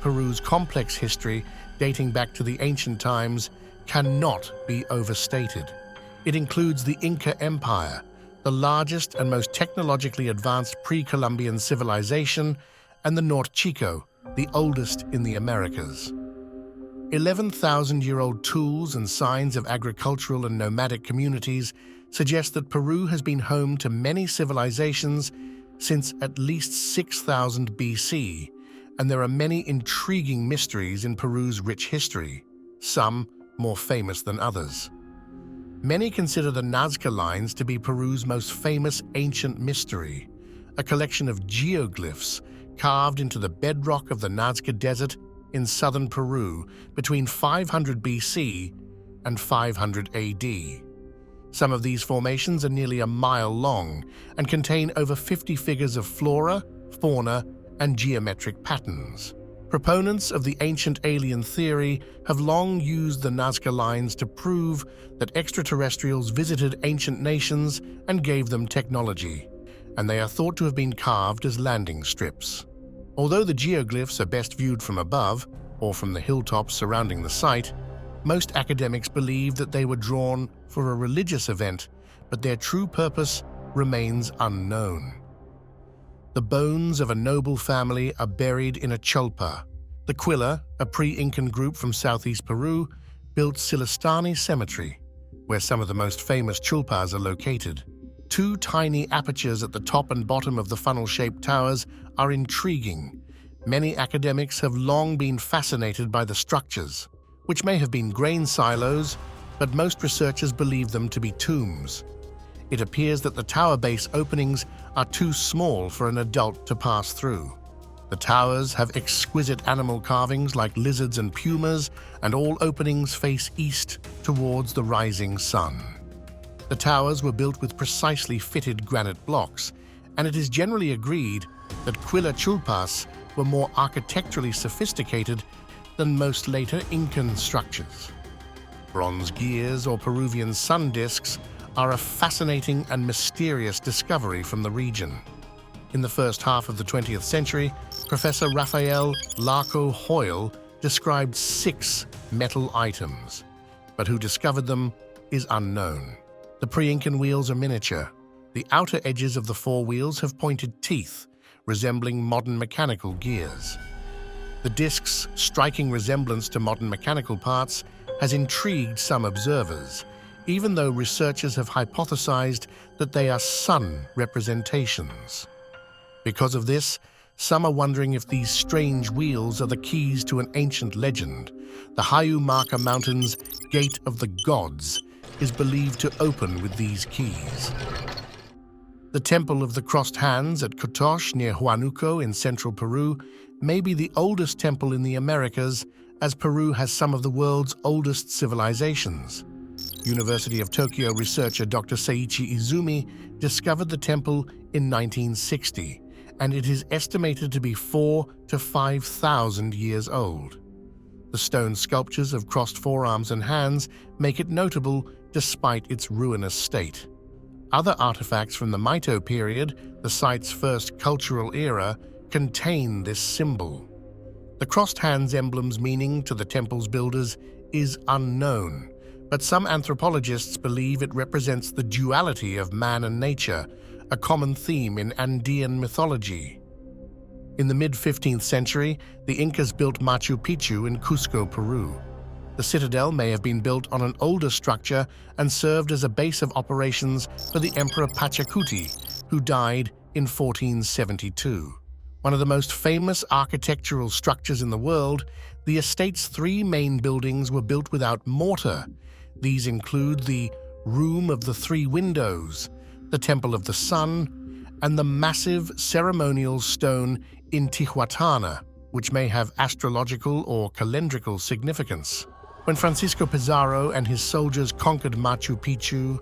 Peru's complex history, dating back to the ancient times, cannot be overstated. It includes the Inca Empire, the largest and most technologically advanced pre-Columbian civilization, and the Norte Chico, the oldest in the Americas. 11,000-year-old tools and signs of agricultural and nomadic communities suggest that Peru has been home to many civilizations since at least 6,000 BC, and there are many intriguing mysteries in Peru's rich history, some more famous than others. Many consider the Nazca Lines to be Peru's most famous ancient mystery, a collection of geoglyphs carved into the bedrock of the Nazca Desert in southern Peru between 500 BC and 500 AD. Some of these formations are nearly a mile long and contain over 50 figures of flora, fauna, and geometric patterns. Proponents of the ancient alien theory have long used the Nazca Lines to prove that extraterrestrials visited ancient nations and gave them technology, and they are thought to have been carved as landing strips. Although the geoglyphs are best viewed from above, or from the hilltops surrounding the site, most academics believe that they were drawn for a religious event, but their true purpose remains unknown. The bones of a noble family are buried in a cholpa. The Quilla, a pre-Incan group from southeast Peru, built Silistani Cemetery, where some of the most famous chulpas are located. Two tiny apertures at the top and bottom of the funnel-shaped towers are intriguing. Many academics have long been fascinated by the structures, which may have been grain silos, but most researchers believe them to be tombs. It appears that the tower base openings are too small for an adult to pass through. The towers have exquisite animal carvings like lizards and pumas, and all openings face east towards the rising sun. The towers were built with precisely fitted granite blocks, and it is generally agreed that Quilla chulpas were more architecturally sophisticated than most later Incan structures. Bronze gears or Peruvian sun discs are a fascinating and mysterious discovery from the region. In the first half of the 20th century, Professor Raphael Larco Hoyle described 6 metal items, but who discovered them is unknown. The pre-Incan wheels are miniature. The outer edges of the 4 wheels have pointed teeth, resembling modern mechanical gears. The discs' striking resemblance to modern mechanical parts has intrigued some observers, even though researchers have hypothesized that they are sun representations. Because of this, some are wondering if these strange wheels are the keys to an ancient legend. The Hayumaka Mountains Gate of the Gods is believed to open with these keys. The Temple of the Crossed Hands at Cotoche near Huánuco in central Peru may be the oldest temple in the Americas, as Peru has some of the world's oldest civilizations. University of Tokyo researcher Dr. Seiichi Izumi discovered the temple in 1960, and it is estimated to be 4,000 to 5,000 years old. The stone sculptures of crossed forearms and hands make it notable despite its ruinous state. Other artifacts from the Meito period, the site's first cultural era, contain this symbol. The crossed hands emblem's meaning to the temple's builders is unknown, but some anthropologists believe it represents the duality of man and nature, a common theme in Andean mythology. In the mid-15th century, the Incas built Machu Picchu in Cusco, Peru. The citadel may have been built on an older structure and served as a base of operations for the Emperor Pachacuti, who died in 1472. One of the most famous architectural structures in the world, the estate's 3 main buildings were built without mortar. These include the Room of the 3 Windows, the Temple of the Sun, and the massive ceremonial stone Intihuatana, which may have astrological or calendrical significance. When Francisco Pizarro and his soldiers conquered Machu Picchu,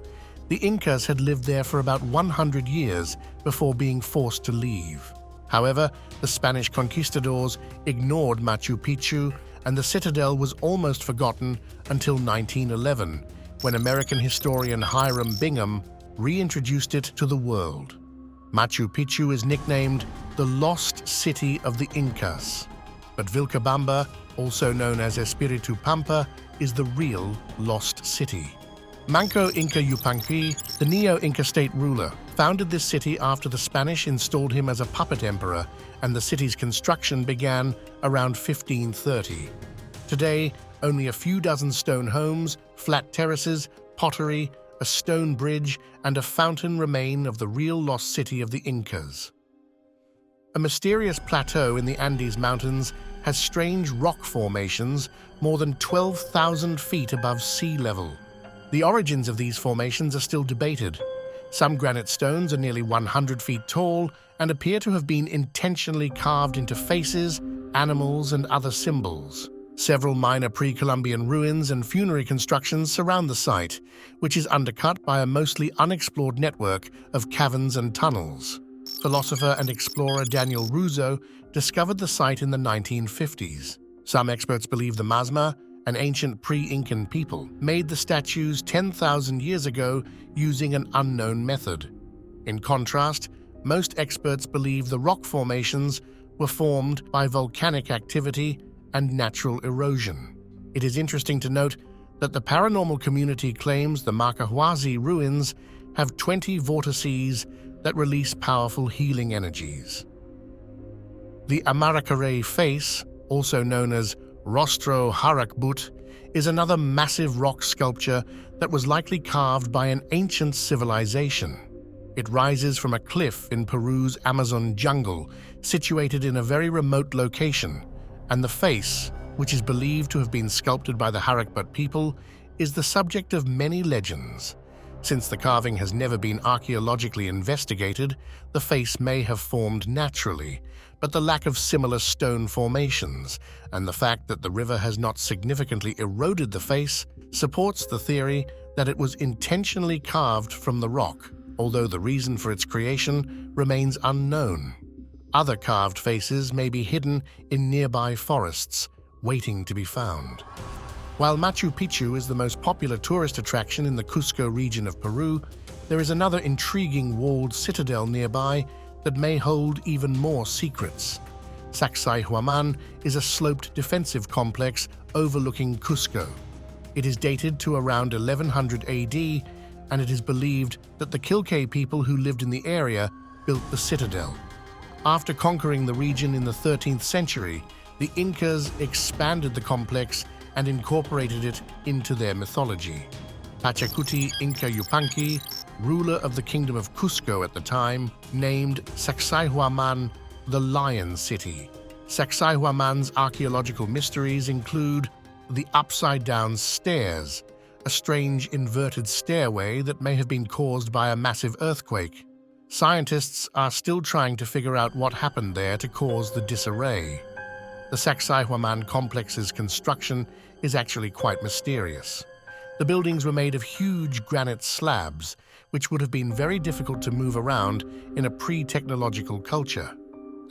the Incas had lived there for about 100 years before being forced to leave. However, the Spanish conquistadors ignored Machu Picchu, and the citadel was almost forgotten until 1911, when American historian Hiram Bingham reintroduced it to the world. Machu Picchu is nicknamed the Lost City of the Incas, But Vilcabamba, also known as Espiritu Pampa, is the real lost city. Manco Inca Yupanqui, the Neo-Inca state ruler, founded this city after the Spanish installed him as a puppet emperor, and the city's construction began around 1530. Today, only a few dozen stone homes, flat terraces, pottery, a stone bridge, and a fountain remain of the real lost city of the Incas. A mysterious plateau in the Andes Mountains has strange rock formations more than 12,000 feet above sea level. The origins of these formations are still debated. Some granite stones are nearly 100 feet tall and appear to have been intentionally carved into faces, animals, and other symbols. Several minor pre-Columbian ruins and funerary constructions surround the site, which is undercut by a mostly unexplored network of caverns and tunnels. Philosopher and explorer Daniel Russo discovered the site in the 1950s. Some experts believe the Masma, an ancient pre-Incan people, made the statues 10,000 years ago using an unknown method. In contrast, most experts believe the rock formations were formed by volcanic activity and natural erosion. It is interesting to note that the paranormal community claims the Macahuasi ruins have 20 vortices that release powerful healing energies. The Amaracare face, also known as Rostro Harakbut, is another massive rock sculpture that was likely carved by an ancient civilization. It rises from a cliff in Peru's Amazon jungle, situated in a very remote location, and the face, which is believed to have been sculpted by the Harakbut people, is the subject of many legends. Since the carving has never been archaeologically investigated, the face may have formed naturally, but the lack of similar stone formations and the fact that the river has not significantly eroded the face supports the theory that it was intentionally carved from the rock, although the reason for its creation remains unknown. Other carved faces may be hidden in nearby forests, waiting to be found. While Machu Picchu is the most popular tourist attraction in the Cusco region of Peru, there is another intriguing walled citadel nearby that may hold even more secrets. Sacsayhuaman is a sloped defensive complex overlooking Cusco. It is dated to around 1100 AD, and it is believed that the Quilque people who lived in the area built the citadel. After conquering the region in the 13th century, the Incas expanded the complex and incorporated it into their mythology. Pachacuti Inca Yupanqui, ruler of the Kingdom of Cusco at the time, named Sacsayhuaman the Lion City. Sacsayhuaman's archaeological mysteries include the upside-down stairs, a strange inverted stairway that may have been caused by a massive earthquake. Scientists are still trying to figure out what happened there to cause the disarray. The Sacsayhuaman complex's construction is actually quite mysterious. The buildings were made of huge granite slabs, which would have been very difficult to move around in a pre-technological culture.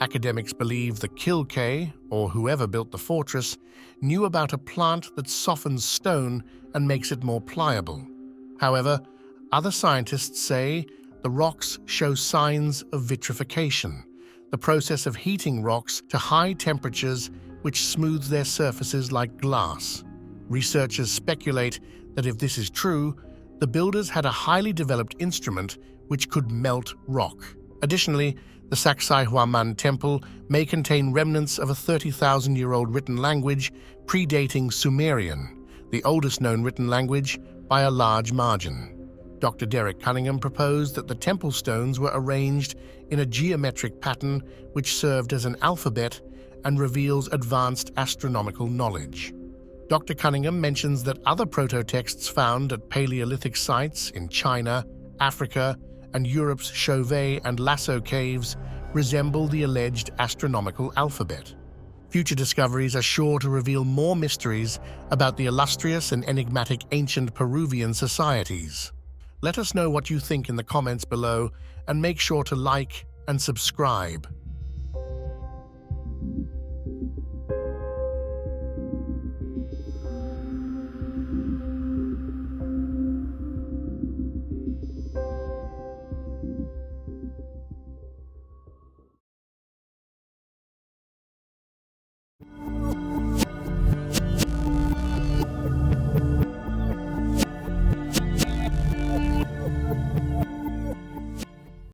Academics believe the Quilque, or whoever built the fortress, knew about a plant that softens stone and makes it more pliable. However, other scientists say the rocks show signs of vitrification, the process of heating rocks to high temperatures which smooths their surfaces like glass. Researchers speculate that if this is true, the builders had a highly developed instrument which could melt rock. Additionally, the Sacsayhuaman temple may contain remnants of a 30,000-year-old written language predating Sumerian, the oldest known written language, by a large margin. Dr. Derek Cunningham proposed that the temple stones were arranged in a geometric pattern which served as an alphabet and reveals advanced astronomical knowledge. Dr. Cunningham mentions that other proto-texts found at Paleolithic sites in China, Africa, and Europe's Chauvet and Lasso caves resemble the alleged astronomical alphabet. Future discoveries are sure to reveal more mysteries about the illustrious and enigmatic ancient Peruvian societies. Let us know what you think in the comments below, and make sure to like and subscribe.